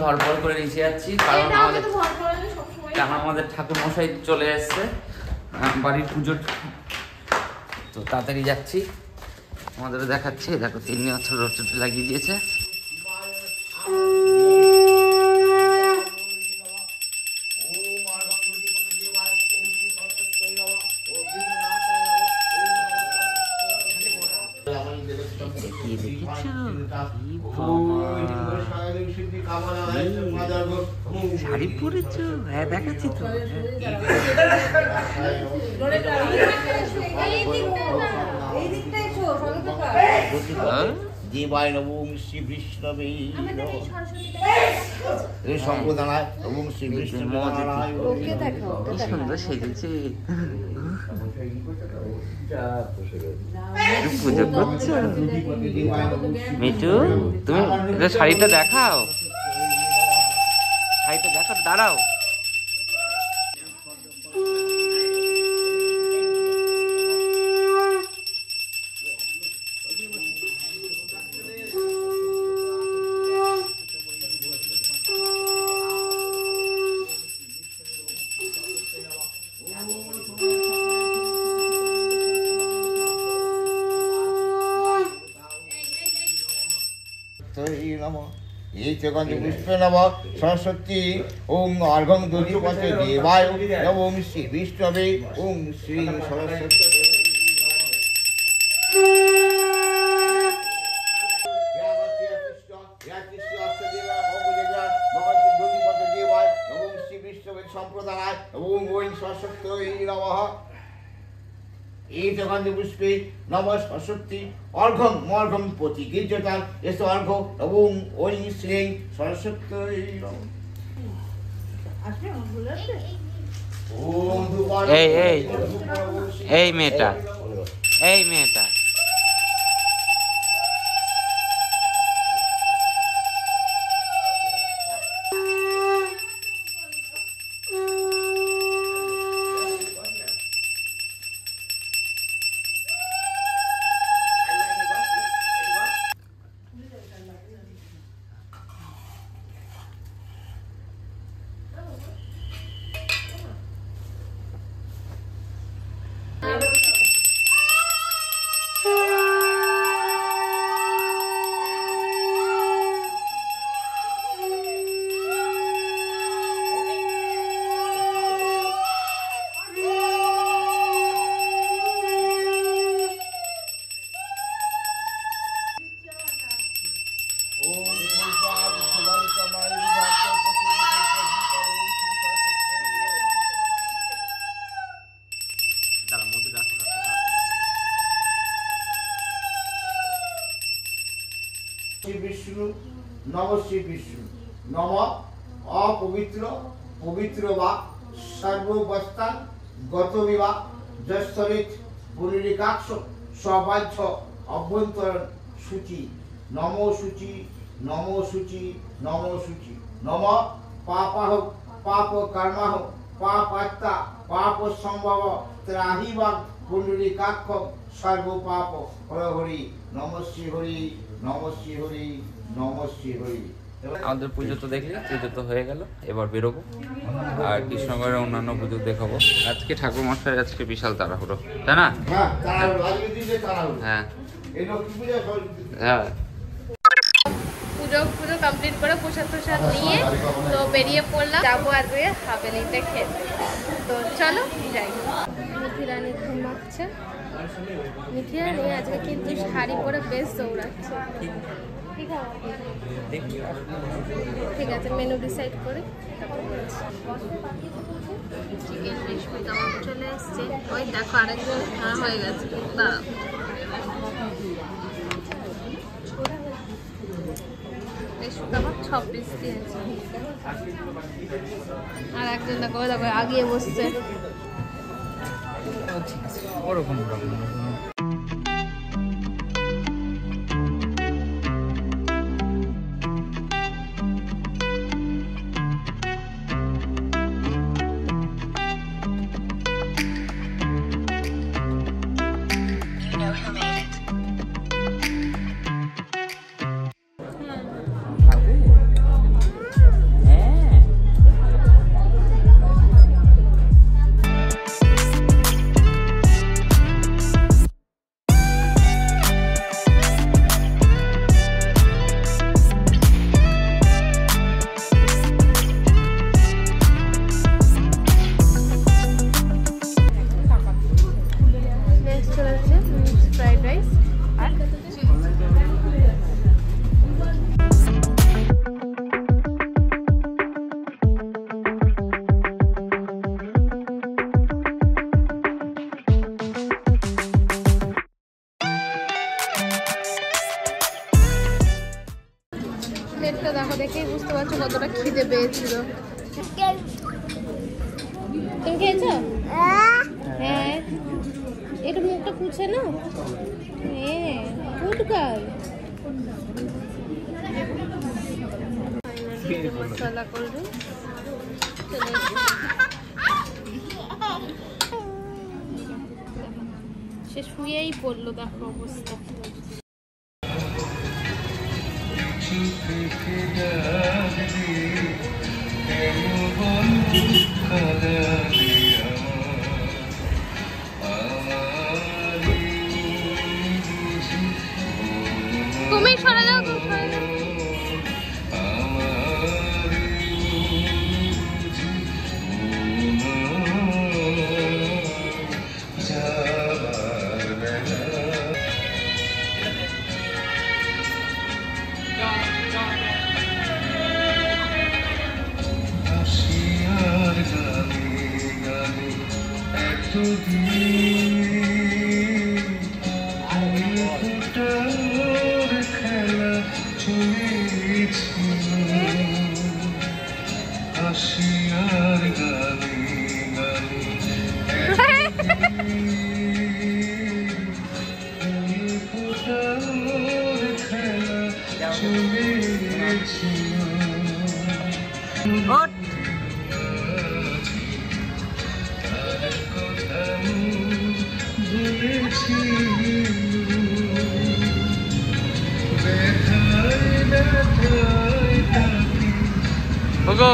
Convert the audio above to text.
ধরপড় করে নিচে যাচ্ছি কারণ আমাদের ঠাকুর মশাই চলে এসছে বাড়ির পুজোর, তো তাড়াতাড়ি যাচ্ছি। আমাদের দেখাচ্ছে, দেখো 3 বছর রোড লাগিয়ে দিয়েছে। শাড়ি পরেছ? হ্যাঁ দেখাচ্ছি তো। দেবায় নমঃ শ্রী বিষ্ণবে সম্প্রদানায় নমঃ শ্রী বিষ্ণু। কি সুন্দর সেজেছে, পুজো করছো। মিঠু তুমি শাড়িটা দেখাও, শাড়িটা দেখাও, দাঁড়াও। পুষ্পে নম সরস্বতী ওং অর্ঘং দধিপতে দেবায় নমঃ শ্রী বিষ্ণবে ওং শ্রী সরস্বতী। সম্প্রদায় ওং ওং সরস্বতী নমঃ। পুষ্পে নম সরস্বতী অর্ঘং মর্ঘং প্রতি গীর্যতাল এস অর্ঘ ওং ওং শ্রী সরস্বতী নমঃ। এই মেয়েটা, এই মেয়েটা বিষ্ণু নম শ্রী বিষ্ণু নম অপবিত্র পবিত্র বা সর্ববস্থান গত বিবা যস্তরিত পুরীকাক্ষ সবাহ্য অভ্যন্তরণ সূচি নম সূচি নম সূচি নম সূচি নম পাপাহ পাপ কর্মাহ পাপাত্তা পাপ সম্ভব ত্রাহিবাগ পুণ্ডরীকাক্ষ সর্ব পাপ হরি নম শ্রী হরি নম শ্রী হরি নম শ্রী হরি। আমাদের পুজো তো দেখলি, পুজো তো হয়ে গেল, এবার বেরোবো আর কৃষ্ণগড়ের অন্যান্য পুজো দেখাবো। আজকে ঠাকুর মশাই আজকে বিশাল তাড়াহুড়ো, তাই না? হ্যাঁ হ্যাঁ পুজো কমপ্লিট করে প্রসাদ নিয়ে তো বেরিয়ে পড়লাম, যাবো আজকে হাভেলিতে খেতে। তো চলো যাই। মিথিরানি ঘুমাচ্ছে, মিথিরানি আজকে কিন্তু শাড়ি পরে বেশ দৌড়াচ্ছে। ঠিক আছে, মেনু ডিসাইড করে চিকেন রেশমি কাবাব চলে এসছে। ওই দেখো আরেকজন হয়ে গেছে, দাঁড়াও। রেশমি কাবাব 6 পিস দিয়েছে। আর একজন দেখো দেখো আগিয়ে বসছে। ওরকম মুখটা দেখো, দেখেই বুঝতে পারছো কতটা খিদে পেয়েছিল। তুমি খেয়েছো? হ্যাঁ, একটু মুখটা পুছে না। হ্যাঁ, গুড গার্ল। মশলা করবে সে শুয়েই পড়লো, দেখো অবস্থা। তুমি সরে যাও, তুমি সরে যাও। ওগো